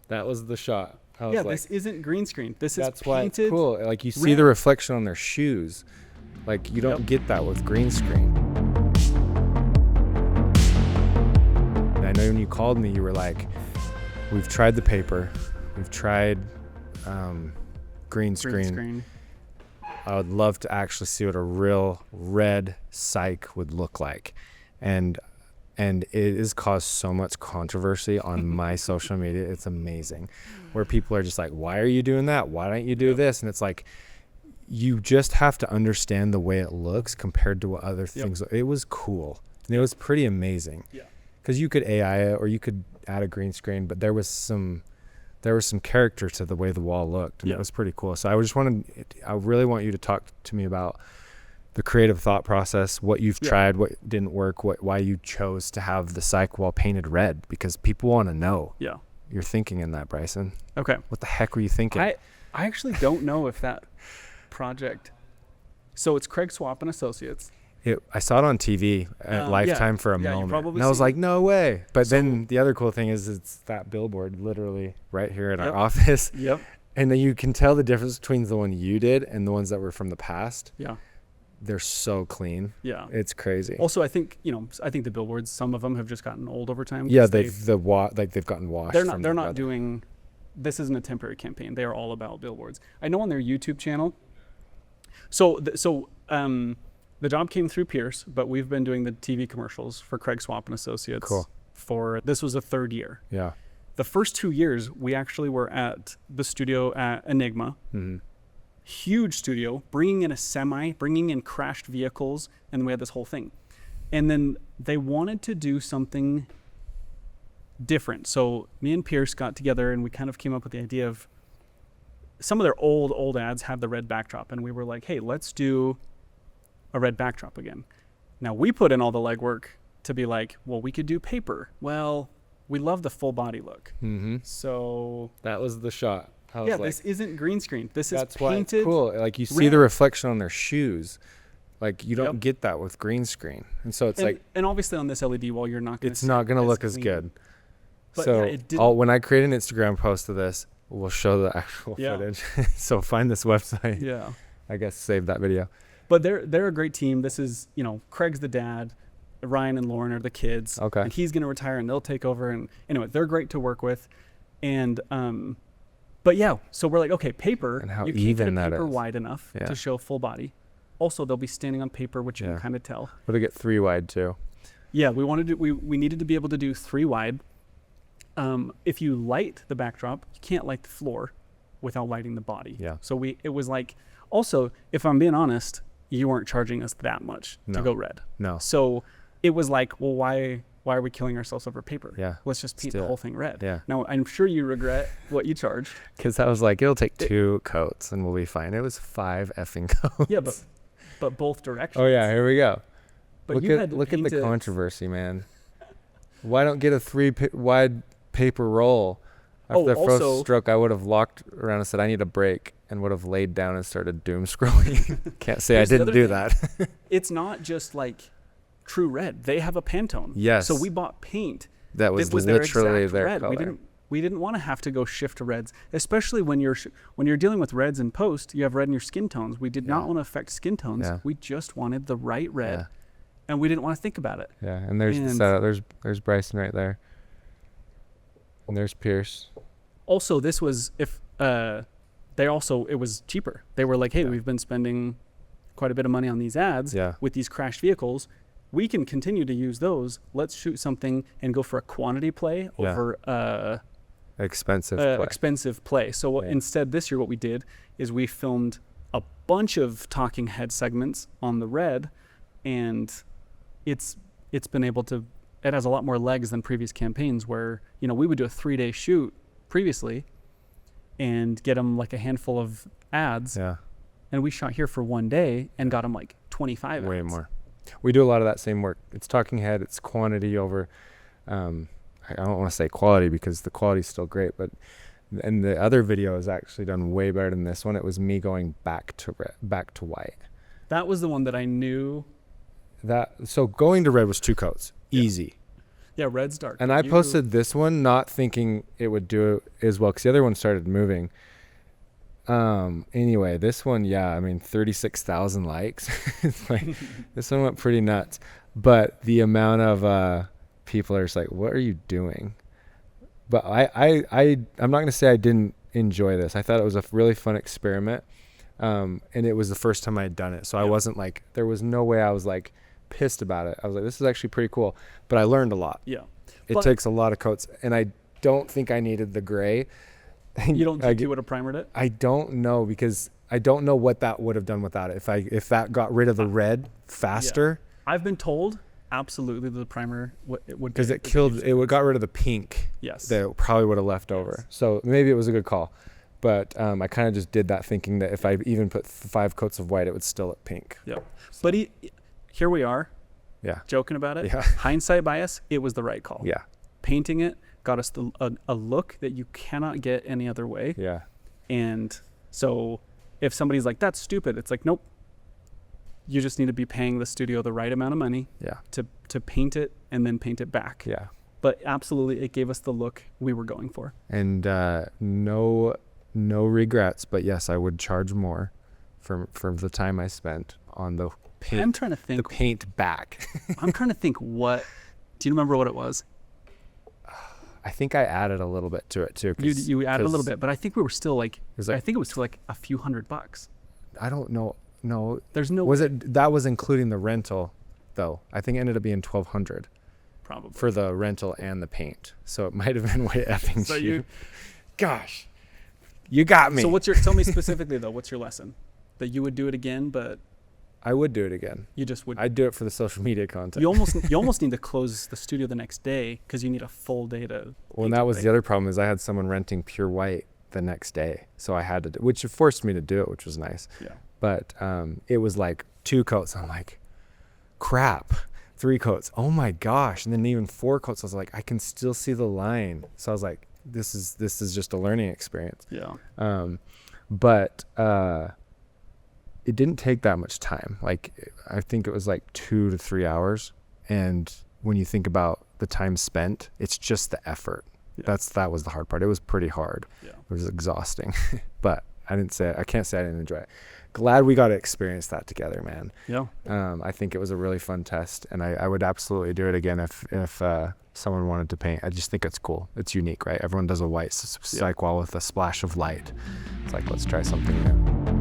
That was the shot. I was Yeah, like, this isn't green screen. This is that's why it's painted. cool. Like you see the reflection on their shoes. Like you don't get that with green screen. I know when you called me, you were like, we've tried the paper. We've tried green screen. I would love to actually see what a real red psych would look like. And it has caused so much controversy on my social media. It's amazing. Where people are just like, why are you doing that? Why don't you do this? And it's like, you just have to understand the way it looks compared to what other things. It was cool. And it was pretty amazing. Yeah. Because you could AI it or you could add a green screen, but there was some character to the way the wall looked, and it was pretty cool. So I really want you to talk to me about the creative thought process, what you've tried, what didn't work, why you chose to have the psych wall painted red, because people want to know. Yeah. You're thinking in that, Bryson. Okay. What the heck were you thinking? I actually don't know if that project. So it's Craig Swap and Associates. I saw it on TV at Lifetime for a moment, and I was like, no way. But then the other cool thing is it's that billboard literally right here in our office. Yep. And then you can tell the difference between the one you did and the ones that were from the past. Yeah. They're so clean. Yeah. It's crazy. Also, I think the billboards, some of them have just gotten old over time. Yeah, they've gotten washed. They're not doing, this isn't a temporary campaign. They are all about billboards. I know on their YouTube channel. The job came through Pierce, but we've been doing the TV commercials for Craig Swap and Associates. Cool. This was a third year. Yeah. The first 2 years, we actually were at the studio at Enigma. Mm-hmm. Huge studio, bringing in a semi, bringing in crashed vehicles, and we had this whole thing. And then they wanted to do something different. So me and Pierce got together, and we kind of came up with the idea of some of their old ads have the red backdrop, and we were like, hey, let's do a red backdrop again. Now we put in all the legwork to be like, well, we could do paper. Well, we love the full body look. Mm-hmm. So that was the shot. This isn't green screen. This is painted. That's why it's cool. Like you see the reflection on their shoes. Like you don't get that with green screen. And so it's and obviously on this LED wall, you're not going to. It's not going to look as good. But so when I create an Instagram post of this, we'll show the actual footage. So find this website. Yeah. I guess save that video. But they're a great team. This is, Craig's the dad, Ryan and Lauren are the kids. Okay. And he's going to retire and they'll take over. And anyway, they're great to work with. And, but yeah, so we're like, okay, paper. And how you even can't get that paper is. wide enough to show full body. Also, they'll be standing on paper, which you can kind of tell. But to get 3 wide too. Yeah, we needed to be able to do 3 wide. If you light the backdrop, you can't light the floor without lighting the body. Yeah. So it was like, also, if I'm being honest, you weren't charging us that much to go red. No. So it was like, well, why are we killing ourselves over paper? Yeah. Let's just paint the whole thing red. Yeah. Now, I'm sure you regret what you charged. Because I was like, it'll take 2 coats and we'll be fine. It was 5 effing coats. Yeah, but both directions. Oh, yeah, here we go. But look at the controversy, man. Why don't get a 3 wide paper roll? After the first stroke, I would have locked around and said, I need a break, and would have laid down and started doom scrolling. Can't say I didn't do that. It's not just like true red. They have a Pantone. Yes. So we bought paint. That was literally their color. We didn't want to have to go shift to reds, especially when you're dealing with reds in post. You have red in your skin tones. We did not want to affect skin tones. Yeah. We just wanted the right red, and we didn't want to think about it. Yeah, and there's the setup. There's Bryson right there. And there's Pierce. Also, this was it was cheaper. They were like, hey, we've been spending quite a bit of money on these ads with these crashed vehicles. We can continue to use those. Let's shoot something and go for a quantity play over expensive play. So instead this year what we did is we filmed a bunch of talking head segments on the red, and it's been able to, it has a lot more legs than previous campaigns where, we would do a 3-day shoot previously and get them like a handful of ads. Yeah. And we shot here for 1 day and got them like 25 Way ads. More. We do a lot of that same work. It's talking head, it's quantity over, I don't want to say quality because the quality is still great, but and the other video is actually done way better than this one. It was me going back to white. That was the one that I knew. So going to red was 2 coats. Easy. Yeah, red's dark. And I posted this one not thinking it would do as well because the other one started moving. Anyway, this one, yeah, I mean, 36,000 likes. It's like, this one went pretty nuts. But the amount of people are just like, what are you doing? But I'm not going to say I didn't enjoy this. I thought it was a really fun experiment. And it was the first time I had done it. So I wasn't like, there was no way I was like pissed about it. I was like, this is actually pretty cool. But I learned a lot. Yeah. It takes a lot of coats. And I don't think I needed the gray. You don't think you would have primered it? I don't know, because I don't know what that would have done without it. If that got rid of the red faster. Yeah. I've been told absolutely the primer would, because it got rid of the pink. Yes. That it probably would have left over. So maybe it was a good call. But I kind of just did that thinking that if I even put 5 coats of white, it would still look pink. Yep. So. But here we are. Yeah. Joking about it. Yeah. Hindsight bias, it was the right call. Yeah. Painting it got us a look that you cannot get any other way. Yeah. And so if somebody's like, that's stupid, it's like, nope. You just need to be paying the studio the right amount of money to paint it and then paint it back. Yeah. But absolutely, it gave us the look we were going for. And no regrets, but yes, I would charge more for the time I spent on the paint. I'm trying to think. The paint back. I'm trying to think what. Do you remember what it was? I think I added a little bit to it too. You added a little bit, but I think we were still like I think it was still like a few $100. I don't know. No, there's no. Was it that was including the rental, though? I think it ended up being $1,200. Probably for the rental and the paint. So it might have been way effing. So you, gosh, you got me. So tell me specifically though? What's your lesson? That you would do it again, but I would do it again. You just would. I'd do it for the social media content. You almost need to close the studio the next day because you need a full day to. Well, and that was the other problem is I had someone renting pure white the next day, so I had to, which forced me to do it, which was nice. Yeah. But it was like 2 coats. I'm like, crap. 3 coats. Oh my gosh. And then even 4 coats. I was like, I can still see the line. So I was like, this is just a learning experience. Yeah. But it didn't take that much time. Like, I think it was like 2 to 3 hours. And when you think about the time spent, it's just the effort. Yeah. That was the hard part. It was pretty hard. Yeah. It was exhausting. But I can't say I didn't enjoy it. Glad we got to experience that together, man. Yeah. I think it was a really fun test, and I would absolutely do it again if someone wanted to paint. I just think it's cool. It's unique, right? Everyone does a white psych wall with a splash of light. It's like, let's try something new.